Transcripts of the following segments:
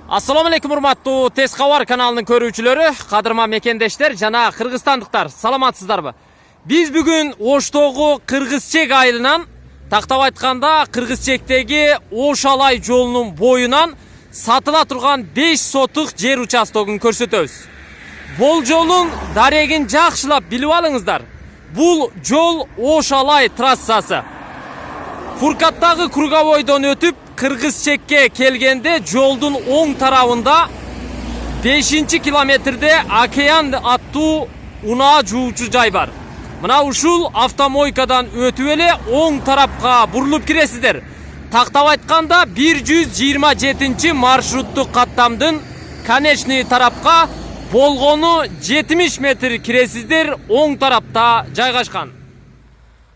Assalamu alaikum урматтуу Tez Xabar kanalının көрүүчүлөрү, кадырма мекендештер жана кыргызстандыктар, саламатсыздарбы? Биз бүгүн Оштогу Кыргызчек айылынан, тактап айтканда Кыргызчектеги Ош-Алай жолунун боюнан сатыла турган 5 сотук жер участогун көрсөтөбүз. Бул жолун дарегин жакшылап билип алыңыздар. Бул жол Ош-Алай трассасы. Фуркаттагы круговойдон өтүп Кыргызчекке келгенде жолдун оң тарабында 5 километрде Океан аттуу унаа жуучу жай бар. Мына ушул автомойкадан өтүп эле оң тарапка бурулуп киресиздер. Тактап айтканда 127 маршруттук каттамдын конечный тарапка болгону 70 метр киресиздер, оң тарапта жайгашкан.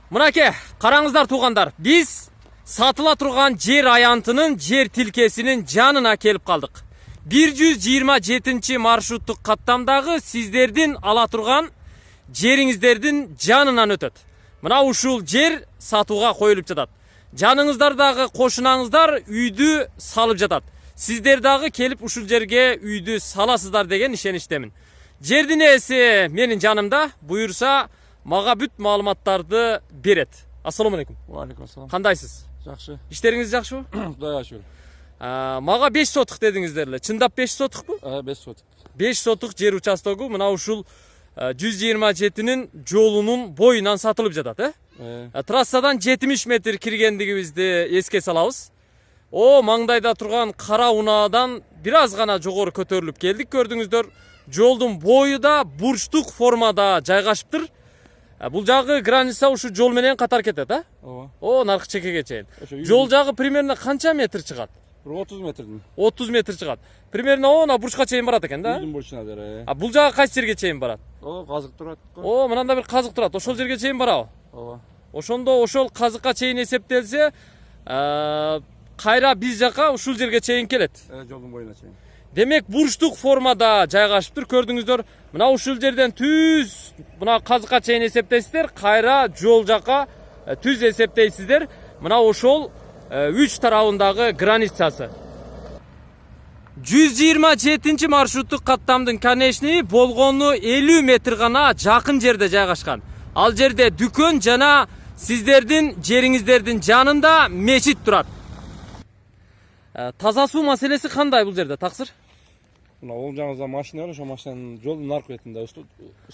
Мынаке, караңыздар туугандар, биз сатыла турган жер аянтынын жер тилкесинин жанына келип калдык. 127 маршруттук каттамдагы сиздердин ала турган жериңиздердин жанынан өтөт. Мына ушул жер сатууга коюлуп жатат. Жаныңыздардагы кошунаңыздар үйдү салып жатат. Сиздер дагы келип ушул жерге үйдү саласыздар деген ишеничтемин. Жердин ээси менин жанымда, буюрса мага бүт маалыматтарды берет. Ассаламу алейкум. Алейкум ассалам. Кандайсыз? Жакшы. Иштериңиз жакшыбы? Кудайга шүгүр. Мага 5 сотук дедиңиздер эле. Чындап 5 сотукпу? 5 сотук. 5 сотук жер участогу мына ушул 127-нин жолунун боюнан сатылып жатат, Трассадан 70 метр киргендигибизди эске салабыз. Маңдайда турган кара унаадан бир аз гана жогору көтөрүлүп келдик. Көрдүңүздөр, жолдун бою да бурчтук формада жайгашыптыр. Бул жагы граница ушу жол менен катар кетет, Ооба. Наркы чекеге чейин. Жол жагы примерно канча метр чыгат? 30 метрдин. 30 метр чыгат. Примерно бурчка чейин барат экен да? Үйдүн бурчуна бере. Бул жагы кайсы жерге чейин барат? Казык турат го. Мынанда бир казык турат. Ошол жерге чейин барабы? Ооба. Ошондо ошол казыкка чейин эсептелсе, кайра биз жака ушул жерге чейин келет. Жолдун боюна чейин. Демек бурчтук формада жайгашыптыр. Көрдүңүздөр, мына ушул жерден түз мына казыкка чейин эсептейсиздер, кайра жол жака түз эсептейсиздер. Мына ошол 3 тарабындагы границасы. 127 маршруттук каттамдын конечный болгону 50 метр гана жакын жерде жайгашкан. Ал жерде дүкөн жана сиздердин жериңиздердин жанында мечит турат. Таза суу маселеси кандай бул жерде, таксыр? Мына ол жаңызда машина бар, ошо машинанын жолдун наркы бетинде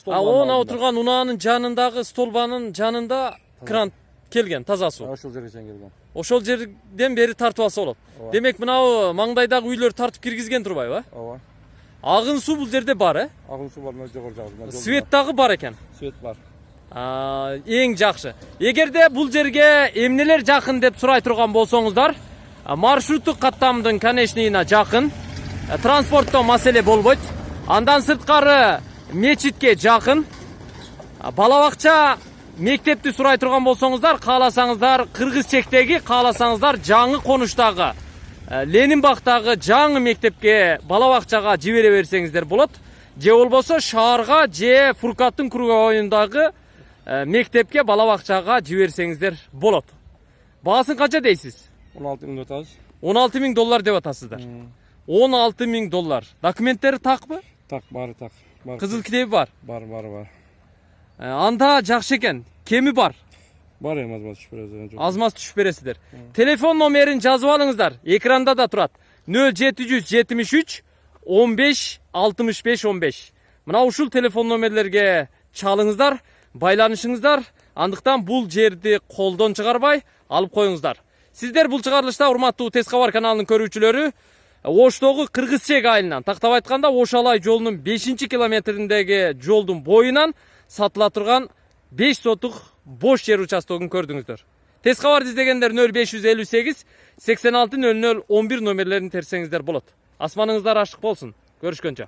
Мына отурган унаанын жанындагы столбанын жанында кран келген, таза суу. Ошол жерге чейин келген. Ошол жерден бери тартып алса болот. Демек мынау маңдайдагы үйлөр тартып киргизген турбайбы? Ооба. Агын суу бул жерде бар, Агын суу бар, мына жогору жагында. Свет дагы бар экен. Свет бар. Эң жакшы. Эгерде бул жерге эмнелер жакын деп сурай турган болсоңуздар, маршруттук каттамдын конечныйына жакын, транспорттон маселе болбойт. Андан сырткары мечитке жакын, бала бакча, мектепти сурай турган болсоңуздар, кааласаңыздар Кыргызчектеги, кааласаңыздар жаңы конуштагы, Ленин бактагы жаңы мектепке, бала бакчага жибере берсеңиздер болот. Же болбосо шаарга же Фуркаттын круговойундагы мектепке, бала бакчага жиберсеңиздер болот. Баасын канча дейсиз? 16 миң деп атабыз. 16 миң доллар деп атасыздар. 16 миң доллар. Документтери такпы? Так, баары так. Кызыл китеби бар? Бар. Анда жакшы экен. Кеми бар? Бар эми азмаз түшүп бересиздер. Азмаз түшүп бересиздер. Телефон номерин жазып алыңыздар. Экранда да турат. 0773 15 65 15. Мына ушул телефон номерлерге чалыңыздар, байланышыңыздар. Андыктан бул жерди колдон чыгарбай алып коюңуздар. Сиздер бул чыгарылышта, урматтуу Tez Xabar каналынын көрүүчүлөрү, Оштогу Кыргызчек айылынан, тактап айтканда Ош-Алай жолунун 5 километриндеги жолдун боюнан сатыла турган 5 сотук бош жер участогун көрдүңүздөр. Tez Xabar издегендер 0558 86 00 11 номерлерин терсеңиздер болот. Асманыңыздар ашык болсун. Көрүшкөнчө.